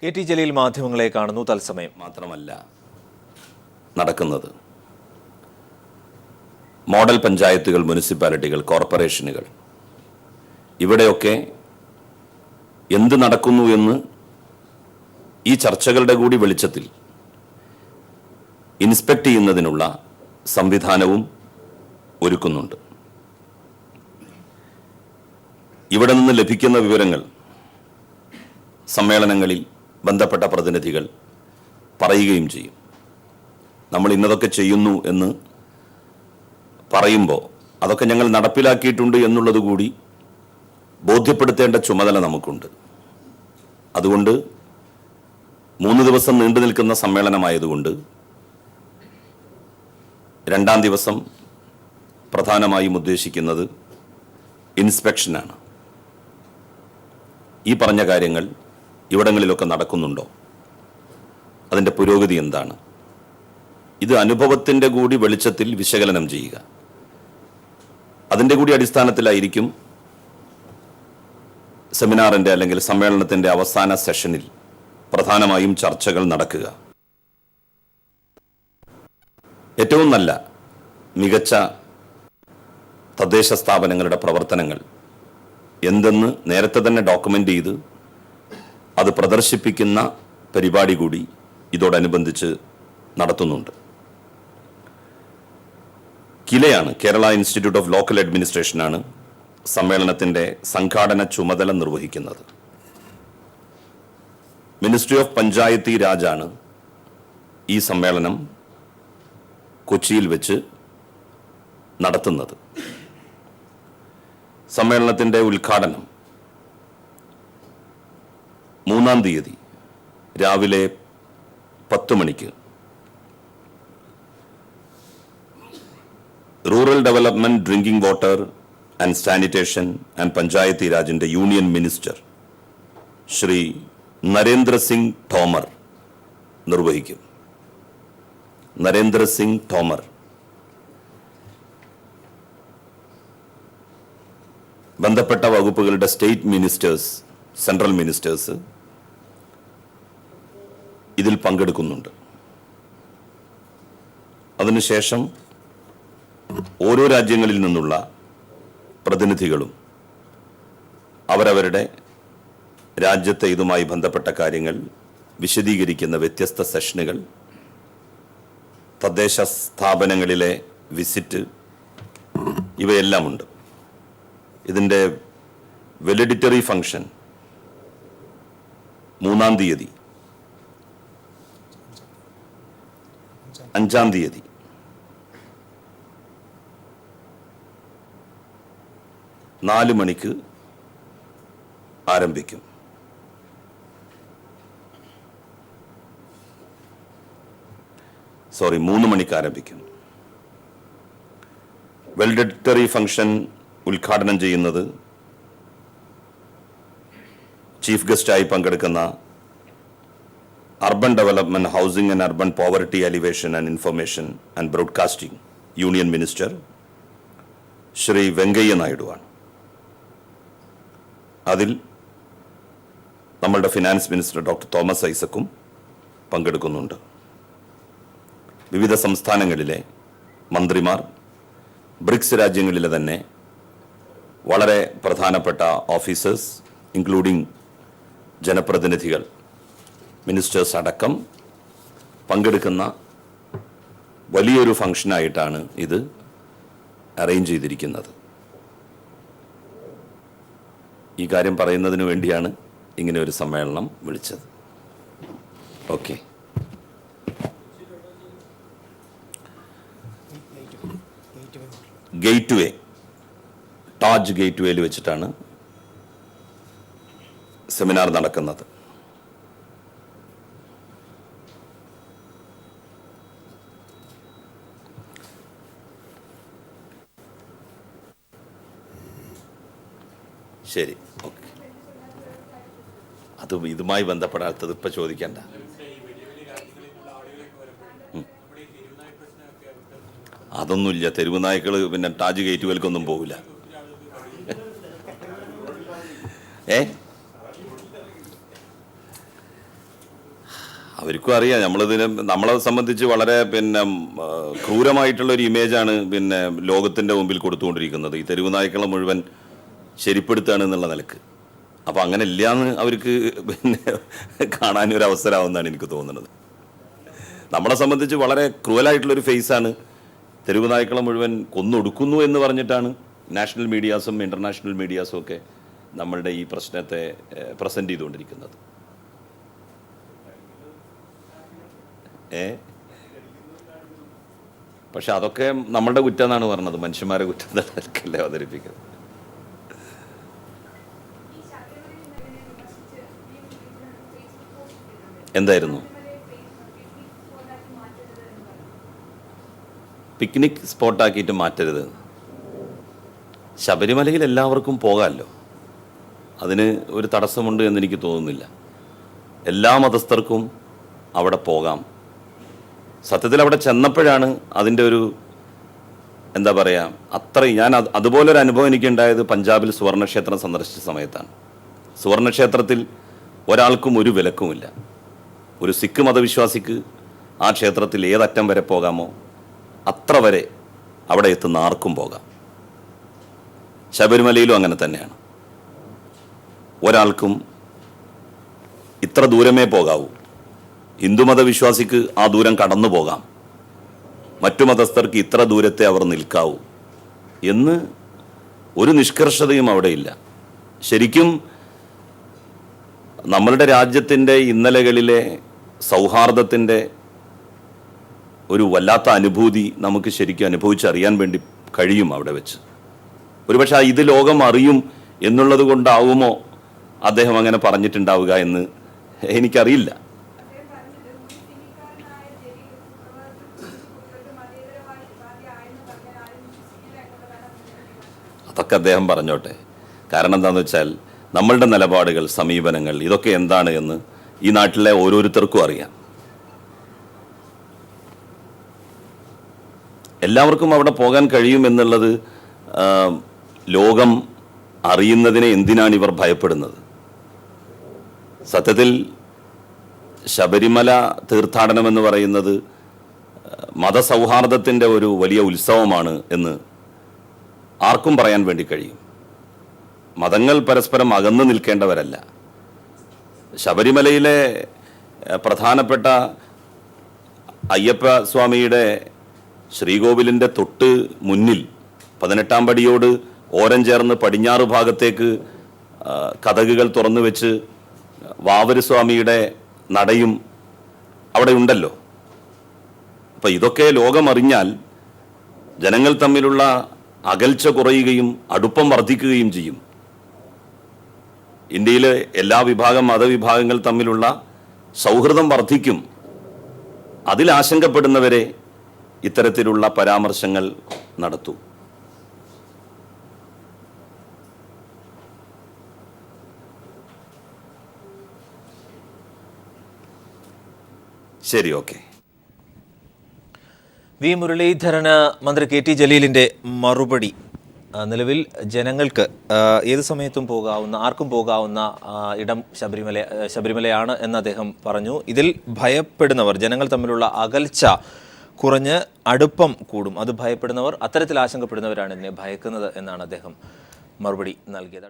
K T Jaleel മാധ്യമങ്ങളെ കാണുന്നു. തത്സമയം മാത്രമല്ല നടക്കുന്നത്. മോഡൽ പഞ്ചായത്തുകൾ, മുനിസിപ്പാലിറ്റികൾ, കോർപ്പറേഷനുകൾ, ഇവിടെയൊക്കെ എന്ത് നടക്കുന്നു എന്ന് ഈ ചർച്ചകളുടെ കൂടി വെളിച്ചത്തിൽ ഇൻസ്പെക്ട് ചെയ്യുന്നതിനുള്ള സംവിധാനവും ഒരുക്കുന്നുണ്ട്. ഇവിടെ നിന്ന് ലഭിക്കുന്ന വിവരങ്ങൾ സമ്മേളനങ്ങളിൽ ബന്ധപ്പെട്ട പ്രതിനിധികൾ പറയുകയും ചെയ്യും. നമ്മൾ ഇന്നതൊക്കെ ചെയ്യുന്നു എന്ന് പറയുമ്പോൾ അതൊക്കെ ഞങ്ങൾ നടപ്പിലാക്കിയിട്ടുണ്ട് എന്നുള്ളത് കൂടി ബോധ്യപ്പെടുത്തേണ്ട ചുമതല നമുക്കുണ്ട്. അതുകൊണ്ട് 3 ദിവസം നീണ്ടു നിൽക്കുന്ന സമ്മേളനമായതുകൊണ്ട് 2-ാം ദിവസം പ്രധാനമായും ഉദ്ദേശിക്കുന്നത് ഇൻസ്പെക്ഷനാണ്. ഈ പറഞ്ഞ കാര്യങ്ങൾ ഇവിടങ്ങളിലൊക്കെ നടക്കുന്നുണ്ടോ? അതിൻ്റെ പുരോഗതി എന്താണ്? ഇത് അനുഭവത്തിൻ്റെ കൂടി വെളിച്ചത്തിൽ വിശകലനം ചെയ്യുക. അതിൻ്റെ കൂടി അടിസ്ഥാനത്തിലായിരിക്കും സെമിനാറിൻ്റെ അല്ലെങ്കിൽ സമ്മേളനത്തിൻ്റെ അവസാന സെഷനിൽ പ്രധാനമായും ചർച്ചകൾ നടക്കുക. ഏറ്റവും നല്ല മികച്ച തദ്ദേശ സ്ഥാപനങ്ങളുടെ പ്രവർത്തനങ്ങൾ എന്തെന്ന് നേരത്തെ തന്നെ ഡോക്യുമെൻ്റ് ചെയ്ത് അത് പ്രദർശിപ്പിക്കുന്ന പരിപാടി കൂടി ഇതോടനുബന്ധിച്ച് നടത്തുന്നുണ്ട്. കിലയാണ്, കേരള ഇൻസ്റ്റിറ്റ്യൂട്ട് ഓഫ് ലോക്കൽ അഡ്മിനിസ്ട്രേഷനാണ് സമ്മേളനത്തിൻ്റെ സംഘാടന ചുമതല നിർവഹിക്കുന്നത്. മിനിസ്ട്രി ഓഫ് പഞ്ചായത്തി രാജാണ് ഈ സമ്മേളനം കൊച്ചിയിൽ വെച്ച് നടത്തുന്നത്. സമ്മേളനത്തിൻ്റെ ഉദ്ഘാടനം 3-ാം തീയതി രാവിലെ 10 മണിക്ക് rural development, drinking water and sanitation and panchayati രാജിൻ്റെ യൂണിയൻ മിനിസ്റ്റർ ശ്രീ നരേന്ദ്ര സിംഗ് തോമർ നിർവഹിക്കും. നരേന്ദ്ര സിംഗ് തോമർ ബന്ധപ്പെട്ട വകുപ്പുകളുടെ സ്റ്റേറ്റ് മിനിസ്റ്റേഴ്സ്, സെൻട്രൽ മിനിസ്റ്റേഴ്സ് ഇതിൽ പങ്കെടുക്കുന്നുണ്ട്. അതിനുശേഷം ഓരോ രാജ്യങ്ങളിൽ നിന്നുള്ള പ്രതിനിധികളും അവരവരുടെ രാജ്യത്തെ ഇതുമായി ബന്ധപ്പെട്ട കാര്യങ്ങൾ വിശദീകരിക്കുന്ന വ്യത്യസ്ത സെഷനുകൾ, തദ്ദേശ സ്ഥാപനങ്ങളിലെ വിസിറ്റ്, ഇവയെല്ലാം ഉണ്ട്. ഇതിൻ്റെ വെലിഡിറ്ററി ഫംഗ്ഷൻ 3-ാം തീയതി, 5-ാം തീയതി 4 മണിക്ക് ആരംഭിക്കും. സോറി, 3 മണിക്ക് ആരംഭിക്കും. വെലിഡിറ്ററി ഫംഗ്ഷൻ ഉദ്ഘാടനം ചെയ്യുന്നത് ചീഫ് ഗസ്റ്റായി പങ്കെടുക്കുന്ന urban development, housing and urban poverty alleviation and information and broadcasting union minister Shri Venkaiah നായിഡുവാണ്. അതിൽ നമ്മളുടെ ഫിനാൻസ് മിനിസ്റ്റർ ഡോക്ടർ തോമസ് ഐസക്കും പങ്കെടുക്കുന്നുണ്ട്. വിവിധ സംസ്ഥാനങ്ങളിലെ മന്ത്രിമാർ, ബ്രിക്സ് രാജ്യങ്ങളിലെ തന്നെ വളരെ പ്രധാനപ്പെട്ട ഓഫീസേഴ്സ്, ഇൻക്ലൂഡിംഗ് ജനപ്രതിനിധികൾ, മിനിസ്റ്റേഴ്സ് അടക്കം പങ്കെടുക്കുന്ന വലിയൊരു ഫംഗ്ഷനായിട്ടാണ് ഇത് അറേഞ്ച് ചെയ്തിരിക്കുന്നത്. ഈ കാര്യം പറയുന്നതിന് വേണ്ടിയാണ് ഇങ്ങനെ ഒരു സമ്മേളനം വിളിച്ചത്. ഓക്കെ. ഗേറ്റ് വേ, താജ് ഗേറ്റ് വേയിൽ വെച്ചിട്ടാണ് സെമിനാർ നടക്കുന്നത്. ശരി, ഓക്കെ. അത് ഇതുമായി ബന്ധപ്പെടാത്തത് ഇപ്പം ചോദിക്കണ്ട. അതൊന്നുമില്ല. തെരുവ് നായ്ക്കൾ പിന്നെ താജ് ഗേറ്റുകൾക്കൊന്നും പോകില്ല. അവർക്കും അറിയാം നമ്മളെ സംബന്ധിച്ച് വളരെ ക്രൂരമായിട്ടുള്ള ഒരു ഇമേജാണ് ലോകത്തിൻ്റെ മുമ്പിൽ കൊടുത്തുകൊണ്ടിരിക്കുന്നത്. ഈ തെരുവ് നായ്ക്കളെ മുഴുവൻ ശരിപ്പെടുത്തുകയാണ് എന്നുള്ള നിലക്ക്. അപ്പോൾ അങ്ങനെ ഇല്ലയെന്ന് അവർക്ക് കാണാനൊരു അവസരമാവുമെന്നാണ് എനിക്ക് തോന്നുന്നത്. നമ്മളെ സംബന്ധിച്ച് വളരെ ക്രൂവലായിട്ടുള്ളൊരു ഫേസാണ്. തെരുവ് നായ്ക്കളെ മുഴുവൻ കൊന്നൊടുക്കുന്നു എന്ന് പറഞ്ഞിട്ടാണ് നാഷണൽ മീഡിയാസും ഇൻ്റർനാഷണൽ മീഡിയാസും ഒക്കെ നമ്മളുടെ ഈ പ്രശ്നത്തെ പ്രസൻറ്റ് ചെയ്തുകൊണ്ടിരിക്കുന്നത്. പക്ഷെ അതൊക്കെ നമ്മളുടെ കുറ്റം എന്നാണ് പറഞ്ഞത്, മനുഷ്യന്മാരെ കുറ്റം തലക്കല്ലേ അവതരിപ്പിക്കുന്നത്. എന്തായിരുന്നു പിക്നിക് സ്പോട്ടാക്കിയിട്ട് മാറ്റരുത്? ശബരിമലയിൽ എല്ലാവർക്കും പോകാമല്ലോ, അതിന് ഒരു തടസ്സമുണ്ട് എന്നെനിക്ക് തോന്നുന്നില്ല. എല്ലാ മതസ്ഥർക്കും അവിടെ പോകാം. സത്യത്തിൽ അവിടെ ചെന്നപ്പോഴാണ് അതിൻ്റെ ഒരു എന്താ പറയുക, അത്രയും അതുപോലൊരു അനുഭവം എനിക്കുണ്ടായത് പഞ്ചാബിൽ സുവർണക്ഷേത്രം സന്ദർശിച്ച സമയത്താണ്. സുവർണക്ഷേത്രത്തിൽ ഒരാൾക്കും ഒരു വിലക്കുമില്ല. ഒരു സിഖ് മതവിശ്വാസിക്ക് ആ ക്ഷേത്രത്തിൽ ഏതറ്റം വരെ പോകാമോ അത്ര വരെ അവിടെ എത്തുന്ന ആർക്കും പോകാം. ശബരിമലയിലും അങ്ങനെ തന്നെയാണ്. ഒരാൾക്കും ഇത്ര ദൂരമേ പോകാവൂ. ഹിന്ദുമത വിശ്വാസിക്ക് ആ ദൂരം കടന്നു പോകാം, മറ്റു മതസ്ഥർക്ക് ഇത്ര ദൂരത്തെ അവർ നിൽക്കാവൂ എന്ന് ഒരു നിഷ്കർഷതയും അവിടെയില്ല. ശരിക്കും നമ്മളുടെ രാജ്യത്തിൻ്റെ ഇന്നലകളിലെ സൗഹാർദ്ദത്തിൻ്റെ ഒരു വല്ലാത്ത അനുഭൂതി നമുക്ക് ശരിക്കും അനുഭവിച്ചറിയാൻ വേണ്ടി കഴിയും അവിടെ വെച്ച്. ഒരുപക്ഷെ ഇത് ലോകം അറിയും എന്നുള്ളത് കൊണ്ടാവുമോ അദ്ദേഹം അങ്ങനെ പറഞ്ഞിട്ടുണ്ടാവുക എന്ന് എനിക്കറിയില്ല. അതൊക്കെ അദ്ദേഹം പറഞ്ഞോട്ടെ. കാരണം എന്താണെന്ന് വെച്ചാൽ നമ്മളുടെ നിലപാടുകൾ, സമീപനങ്ങൾ ഇതൊക്കെ എന്താണ് എന്ന് ഈ നാട്ടിലെ ഓരോരുത്തർക്കും അറിയാം. എല്ലാവർക്കും അവിടെ പോകാൻ കഴിയുമെന്നുള്ളത് ലോകം അറിയുന്നതിനെ എന്തിനാണ് ഇവർ ഭയപ്പെടുന്നത്? സത്യത്തിൽ ശബരിമല തീർത്ഥാടനം എന്ന് പറയുന്നത് മതസൗഹാർദ്ദത്തിൻ്റെ ഒരു വലിയ ഉത്സവമാണ് എന്ന് ആർക്കും പറയാൻ വേണ്ടി കഴിയും. മതങ്ങൾ പരസ്പരം അകന്നു നിൽക്കേണ്ടവരല്ല. ശബരിമലയിലെ പ്രധാനപ്പെട്ട അയ്യപ്പ സ്വാമിയുടെ ശ്രീകോവിലിൻ്റെ തൊട്ട് മുന്നിൽ 18-ാം പടിയോട് ഓരം ചേർന്ന് പടിഞ്ഞാറ് ഭാഗത്തേക്ക് കതകുകൾ തുറന്നു വെച്ച് വാവര് സ്വാമിയുടെ നടയും അവിടെ ഉണ്ടല്ലോ. അപ്പം ഇതൊക്കെ ലോകമറിഞ്ഞാൽ ജനങ്ങൾ തമ്മിലുള്ള അകൽച്ച കുറയുകയും അടുപ്പം വർദ്ധിക്കുകയും ചെയ്യും. ഇന്ത്യയിലെ എല്ലാ മതവിഭാഗങ്ങൾ തമ്മിലുള്ള സൗഹൃദം വർദ്ധിക്കും. അതിലാശങ്കപ്പെടുന്നവരെ ഇത്തരത്തിലുള്ള പരാമർശങ്ങൾ നടത്തൂ. ശരി, ഓക്കെ. വി മുരളീധരന് മന്ത്രി കെ ടി ജലീലിൻ്റെ മറുപടി. നിലവിൽ ജനങ്ങൾക്ക് ഏത് സമയത്തും പോകാവുന്ന, ആർക്കും പോകാവുന്ന ഇടം ശബരിമലയാണ് എന്ന് അദ്ദേഹം പറഞ്ഞു. ഇതിൽ ഭയപ്പെടുന്നവർ, ജനങ്ങൾ തമ്മിലുള്ള അകൽച്ച കുറഞ്ഞ് അടുപ്പം കൂടും, അത് ഭയപ്പെടുന്നവർ, അത്തരത്തിൽ ആശങ്കപ്പെടുന്നവരാണ് ഇതിനെ ഭയക്കുന്നത് എന്നാണ് അദ്ദേഹം മറുപടി നൽകിയത്.